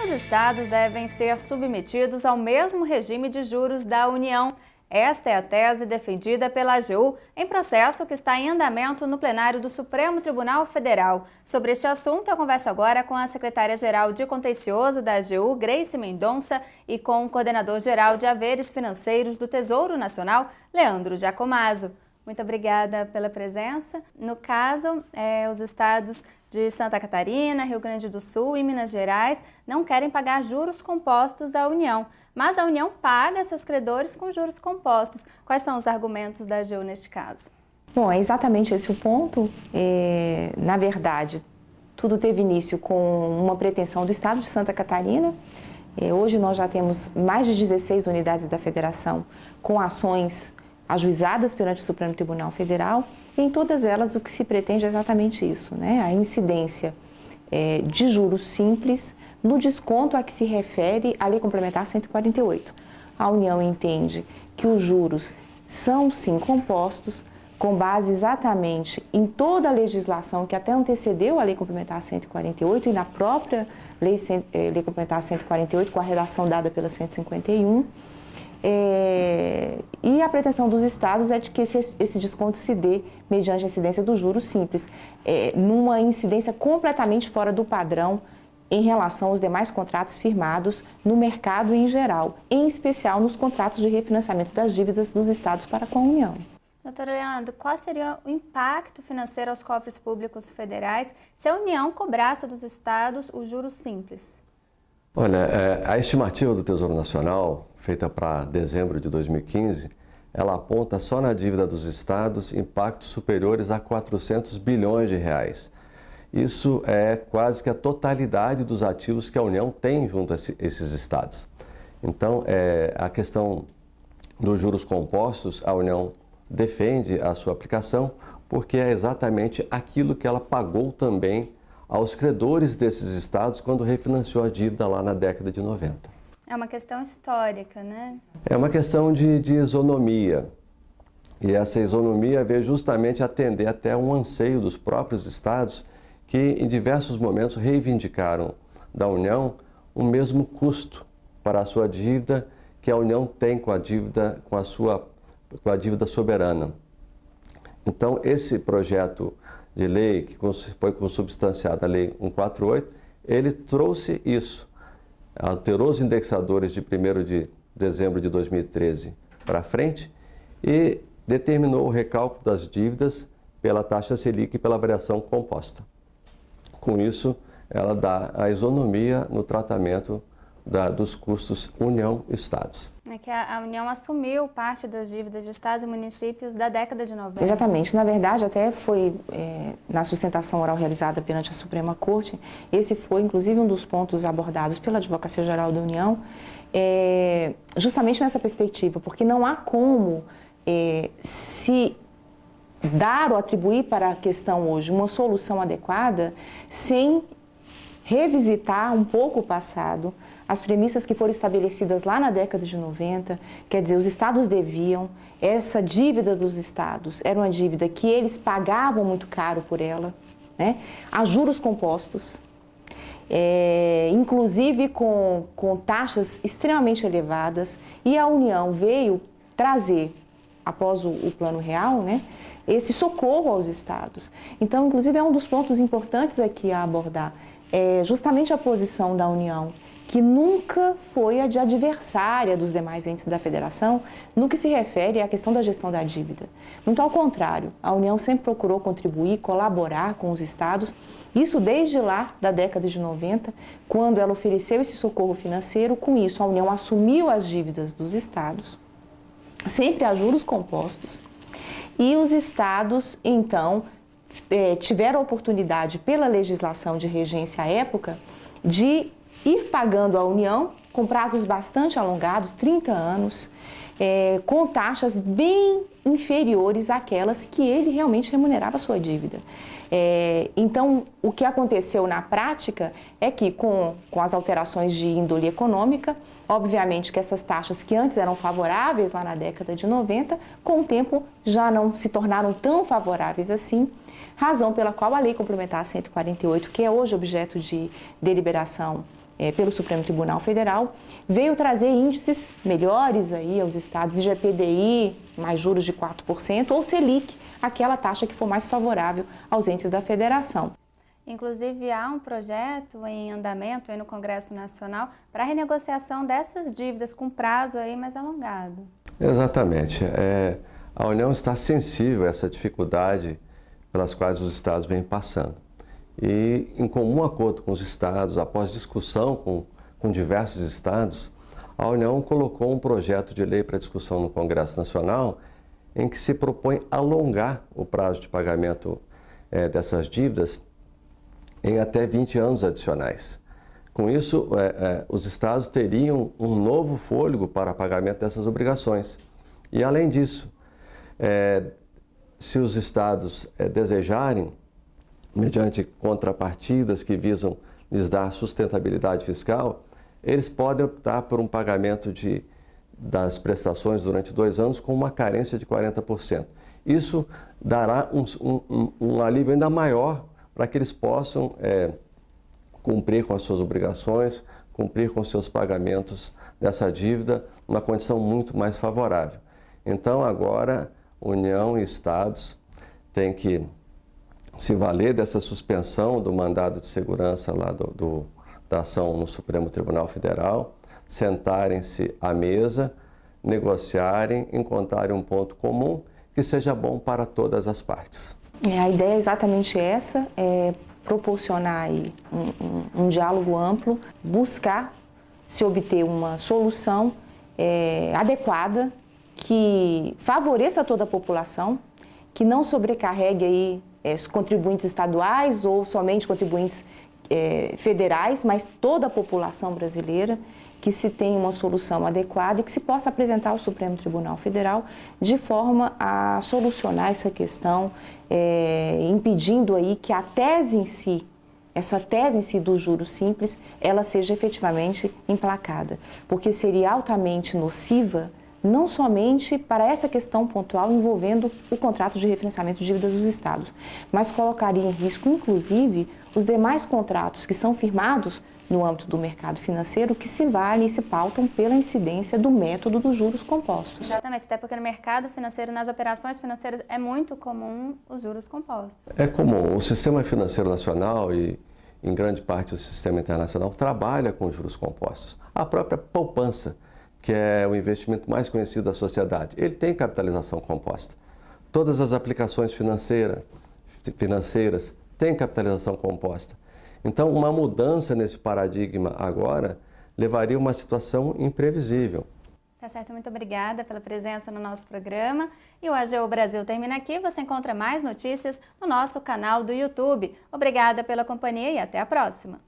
Os estados devem ser submetidos ao mesmo regime de juros da União. Esta é a tese defendida pela AGU em processo que está em andamento no plenário do Supremo Tribunal Federal. Sobre este assunto, eu converso agora com a secretária-geral de Contencioso da AGU, Grace Mendonça, e com o coordenador-geral de Haveres Financeiros do Tesouro Nacional, Leandro Giacomazzo. Muito obrigada pela presença. No caso, os estados de Santa Catarina, Rio Grande do Sul e Minas Gerais não querem pagar juros compostos à União, mas a União paga seus credores com juros compostos. Quais são os argumentos da AGU neste caso? Bom, é exatamente esse o ponto. Na verdade, tudo teve início com uma pretensão do estado de Santa Catarina. Hoje nós já temos mais de 16 unidades da federação com ações ajuizadas perante o Supremo Tribunal Federal, e em todas elas o que se pretende é exatamente isso, né? A incidência de juros simples no desconto a que se refere a Lei Complementar 148. A União entende que os juros são sim compostos com base exatamente em toda a legislação que até antecedeu a Lei Complementar 148 e na própria Lei Complementar 148 com a redação dada pela 151. E a pretensão dos estados é de que esse desconto se dê mediante a incidência dos juros simples, numa incidência completamente fora do padrão em relação aos demais contratos firmados no mercado em geral, em especial nos contratos de refinanciamento das dívidas dos estados para com a União. Doutora Leandro, qual seria o impacto financeiro aos cofres públicos federais se a União cobrasse dos estados os juros simples? Olha, a estimativa do Tesouro Nacional, feita para dezembro de 2015, ela aponta só na dívida dos estados impactos superiores a 400 bilhões de reais. Isso é quase que a totalidade dos ativos que a União tem junto a esses estados. Então, a questão dos juros compostos, a União defende a sua aplicação porque é exatamente aquilo que ela pagou também aos credores desses estados quando refinanciou a dívida lá na década de 90. É uma questão histórica, né? É uma questão de isonomia. E essa isonomia veio justamente atender até um anseio dos próprios estados que em diversos momentos reivindicaram da União o mesmo custo para a sua dívida que a União tem com a dívida, com a dívida soberana. Então, esse projeto de lei, que foi consubstanciada a Lei 148, ele trouxe isso, alterou os indexadores de 1º de dezembro de 2013 para frente e determinou o recálculo das dívidas pela taxa Selic e pela variação composta. Com isso, ela dá a isonomia no tratamento dos custos União-Estados. É que a União assumiu parte das dívidas de estados e municípios da década de 90. Exatamente. Na verdade, até foi na sustentação oral realizada perante a Suprema Corte, esse foi, inclusive, um dos pontos abordados pela Advocacia Geral da União, justamente nessa perspectiva, porque não há como se dar ou atribuir para a questão hoje uma solução adequada sem revisitar um pouco o passado, as premissas que foram estabelecidas lá na década de 90, quer dizer, os estados deviam, essa dívida dos estados era uma dívida que eles pagavam muito caro por ela, né? A juros compostos, inclusive com taxas extremamente elevadas, e a União veio trazer, após o Plano Real, né, esse socorro aos estados. Então, inclusive, é um dos pontos importantes aqui a abordar, justamente a posição da União, que nunca foi a de adversária dos demais entes da federação no que se refere à questão da gestão da dívida. Muito ao contrário, a União sempre procurou contribuir, colaborar com os estados, isso desde lá da década de 90, quando ela ofereceu esse socorro financeiro. Com isso, a União assumiu as dívidas dos estados, sempre a juros compostos, e os estados, então, tiveram a oportunidade, pela legislação de regência à época, de ir pagando à União com prazos bastante alongados, 30 anos, com taxas bem inferiores àquelas que ele realmente remunerava a sua dívida. Então, o que aconteceu na prática é que, com as alterações de índole econômica, obviamente que essas taxas que antes eram favoráveis lá na década de 90, com o tempo já não se tornaram tão favoráveis assim, razão pela qual a Lei Complementar 148, que é hoje objeto de deliberação pelo Supremo Tribunal Federal, veio trazer índices melhores aí aos estados, IGPDI, mais juros de 4%, ou Selic, aquela taxa que for mais favorável aos entes da federação. Inclusive, há um projeto em andamento aí no Congresso Nacional para a renegociação dessas dívidas com prazo aí mais alongado. Exatamente. A União está sensível a essa dificuldade pelas quais os estados vêm passando. E, em comum acordo com os estados, após discussão com diversos estados, a União colocou um projeto de lei para discussão no Congresso Nacional em que se propõe alongar o prazo de pagamento dessas dívidas em até 20 anos adicionais. Com isso, os estados teriam um novo fôlego para pagamento dessas obrigações. E, além disso, se os estados desejarem, mediante contrapartidas que visam lhes dar sustentabilidade fiscal, eles podem optar por um pagamento das prestações durante 2 anos com uma carência de 40%. Isso dará um alívio ainda maior para que eles possam cumprir com as suas obrigações, cumprir com os seus pagamentos dessa dívida, numa condição muito mais favorável. Então, agora, União e Estados têm que se valer dessa suspensão do mandado de segurança lá da ação no Supremo Tribunal Federal, sentarem-se à mesa, negociarem, encontrarem um ponto comum que seja bom para todas as partes. A ideia é exatamente essa, proporcionar aí um diálogo amplo, buscar se obter uma solução adequada que favoreça toda a população, que não sobrecarregue aí contribuintes estaduais ou somente contribuintes federais, mas toda a população brasileira, que se tenha uma solução adequada e que se possa apresentar ao Supremo Tribunal Federal de forma a solucionar essa questão, impedindo aí que a tese em si, essa tese em si do juros simples, ela seja efetivamente emplacada, porque seria altamente nociva não somente para essa questão pontual envolvendo o contrato de referenciamento de dívidas dos estados, mas colocaria em risco, inclusive, os demais contratos que são firmados no âmbito do mercado financeiro que se valem e se pautam pela incidência do método dos juros compostos. Exatamente, até porque no mercado financeiro, nas operações financeiras, é muito comum os juros compostos. É comum. O sistema financeiro nacional e, em grande parte, o sistema internacional trabalha com juros compostos. A própria poupança, que é o investimento mais conhecido da sociedade, ele tem capitalização composta. Todas as aplicações financeiras têm capitalização composta. Então, uma mudança nesse paradigma agora levaria a uma situação imprevisível. Tá certo, muito obrigada pela presença no nosso programa. E o AGU Brasil termina aqui. Você encontra mais notícias no nosso canal do YouTube. Obrigada pela companhia e até a próxima.